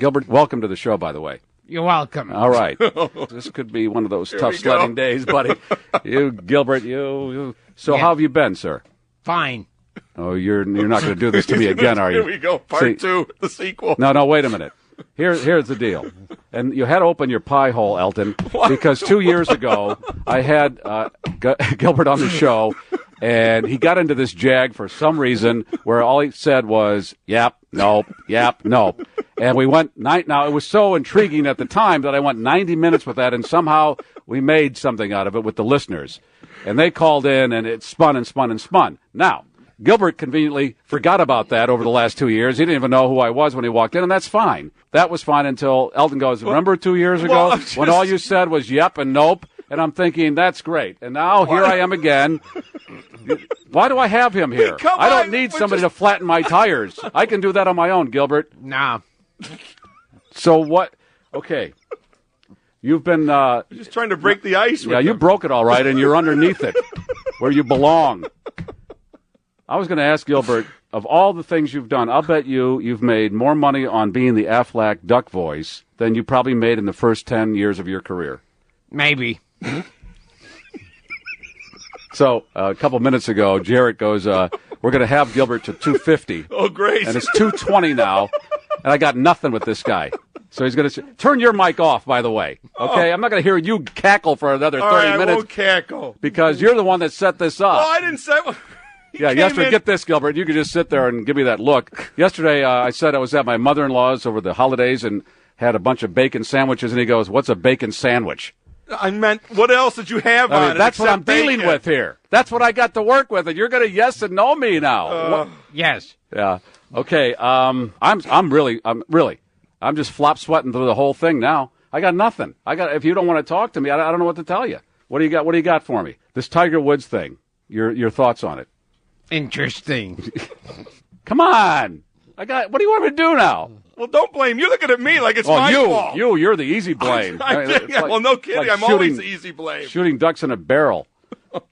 Gilbert, welcome to the show, by the way. You're welcome. All right. This could be one of those tough sledding days, buddy. You, Gilbert, you. So how have you been, sir? Fine. Oh, you're not going to do this to me again, are you? Here we go. Part 2, the sequel. No, wait a minute. Here's the deal. And you had to open your pie hole, Elton, because 2 years ago I had Gilbert on the show, and he got into this jag for some reason where all he said was, yep, nope. And we went now it was so intriguing at the time that I went 90 minutes with that, and somehow we made something out of it with the listeners. And they called in, and it spun and spun and spun. Now, Gilbert conveniently forgot about that over the last 2 years. He didn't even know who I was when he walked in, and that's fine. That was fine until Elton goes, remember 2 years ago when all you said was yep and nope? And I'm thinking, that's great. And now here I am again. Why do I have him here? I don't need somebody to flatten my tires. I can do that on my own, Gilbert. Nah. So what? Okay. You've been... You're just trying to break the ice with you broke it all right, and you're underneath it, where you belong. I was going to ask Gilbert, of all the things you've done, I'll bet you've made more money on being the Aflac duck voice than you probably made in the first 10 years of your career. Maybe. So a couple minutes ago, Jarrett goes, we're going to have Gilbert to 250. Oh, great. And it's 220 now, and I got nothing with this guy. So he's going to turn your mic off, by the way. Okay? I'm not going to hear you cackle for another 30 minutes. I won't cackle. Because you're the one that set this up. Oh, I didn't say... Yesterday, get this, Gilbert. You could just sit there and give me that look. Yesterday, I said I was at my mother-in-law's over the holidays and had a bunch of bacon sandwiches, and he goes, what's a bacon sandwich? I meant, what else did you have on it? That's what I'm dealing with here. That's what I got to work with, and you're going to yes and no me now. Yes. Yeah. Okay. I'm just flop sweating through the whole thing now. I got nothing. If you don't want to talk to me, I don't know what to tell you. What do you got? What do you got for me? This Tiger Woods thing. Your thoughts on it? Interesting. Come on. What do you want me to do now? Well, don't blame. You're looking at me like it's my fault. You're the easy blame. Well, no kidding. I'm always the easy blame. Shooting ducks in a barrel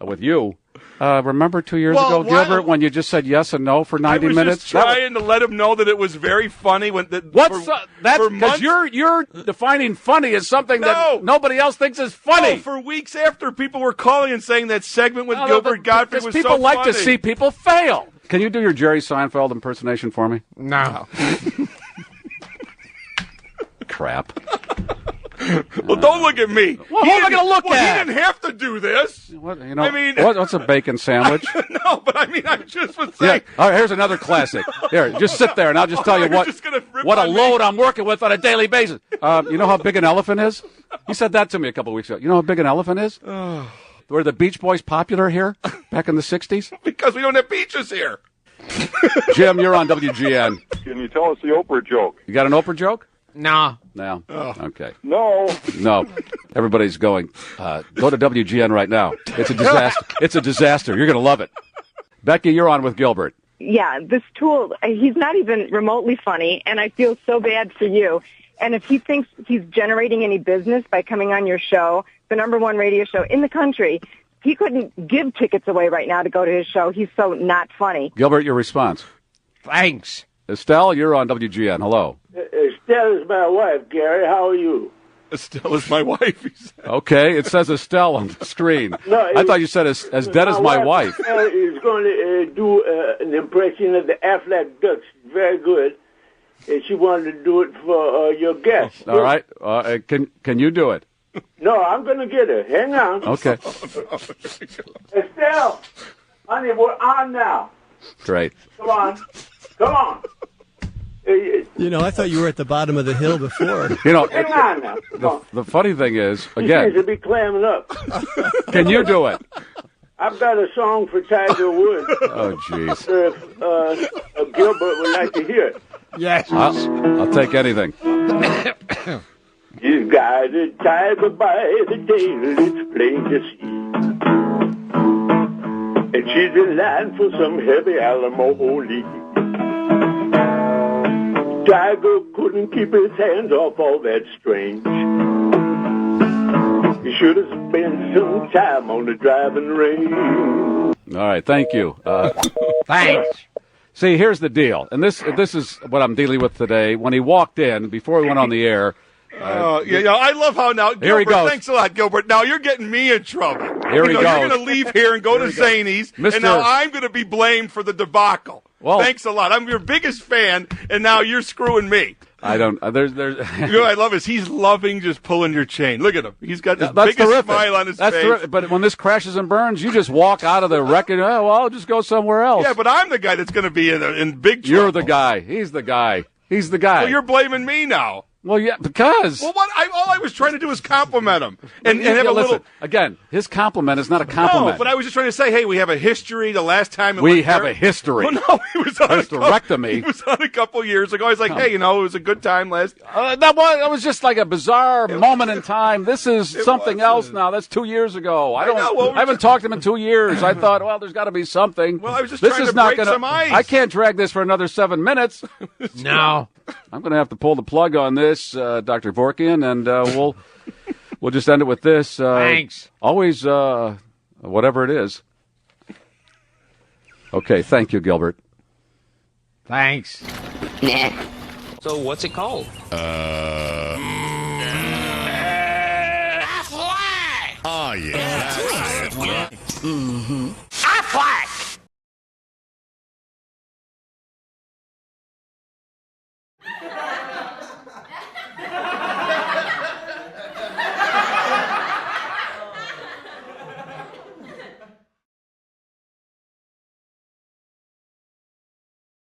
with you. Remember 2 years ago, Gilbert, when you just said yes and no for 90 minutes? I was just trying to let him know that it was very funny. That's because you're defining funny as something that nobody else thinks is funny. No, for weeks after, people were calling and saying that segment with Gilbert Gottfried was so funny. People like to see people fail. Can you do your Jerry Seinfeld impersonation for me? No. Crap. Well, don't look at me. Well, who am I going to look at? He didn't have to do this. What's a bacon sandwich? No, but I just was saying. Yeah. All right, here's another classic. Here, just sit there, and I'll just tell you what a load I'm working with on a daily basis. You know how big an elephant is? He said that to me a couple of weeks ago. You know how big an elephant is? Were the Beach Boys popular here back in the 60s? Because we don't have beaches here. Jim, you're on WGN. Can you tell us the Oprah joke? You got an Oprah joke? No. No. Okay. No. Everybody's going, go to WGN right now. It's a disaster. It's a disaster. You're going to love it. Becky, you're on with Gilbert. Yeah, this tool, he's not even remotely funny, and I feel so bad for you. And if he thinks he's generating any business by coming on your show, the #1 radio show in the country, he couldn't give tickets away right now to go to his show. He's so not funny. Gilbert, your response. Thanks. Estelle, you're on WGN. Hello. Estelle is my wife, Gary. How are you? Estelle is my wife, he said. Okay, it says Estelle on the screen. No, I thought you said as dead as my wife. He's going to do an impression of the Aflac Ducks. Very good. And she wanted to do it for your guest. All right. Can you do it? No, I'm going to get her. Hang on. Okay. Estelle, honey, we're on now. Great. Come on. You know, I thought you were at the bottom of the hill before. Hang on now. The funny thing is, You again, should be clamming up. can you do it? I've got a song for Tiger Woods. Oh, jeez. If Gilbert would like to hear it. Yes. I'll take anything. You got a tiger by the tail, it's plain to see. And she's in line for some heavy alimony. Tiger couldn't keep his hands off all that strange. He should have spent some time on the driving range. All right, thank you. Thanks. See, here's the deal, and this is what I'm dealing with today. When he walked in, before we went on the air, yeah, I love how now, Here he Gilbert, goes. thanks a lot, Gilbert. Now you're getting me in trouble. Here he You're goes. going to leave here and go to Zany's, Mr. and now I'm going to be blamed for the debacle. Well- Thanks a lot. I'm your biggest fan, and now you're screwing me. I don't. There's. You know what I love is he's loving just pulling your chain. Look at him. He's got this That's biggest terrific. smile on his That's face. terrific. But when this crashes and burns, you just walk out of the wreckage. Oh, well, I'll just go somewhere else. Yeah, but I'm the guy that's going to be in big trouble. You're the guy. He's the guy. He's the guy. Well, you're blaming me now. Well, yeah, because. Well, all I was trying to do was compliment him and have a listen, little. again, his compliment is not a compliment. No, but I was just trying to say, hey, we have a history. The last time We have a history. Well, no, he was on Hysterectomy. He was on a couple years ago. I was like, hey, it was a good time last. That was just like a bizarre moment in time. This is something else now. That's 2 years ago. I know. Well, I haven't talked to him in 2 years. I thought, well, there's got to be something. Well, I was just this trying is to not break some ice. I can't drag this for another 7 minutes. No. I'm going to have to pull the plug on this, Dr. Vorkian, and we'll just end it with this. Thanks. Always, whatever it is. Okay, thank you, Gilbert. Thanks. So what's it called? Oh, yeah. That's it.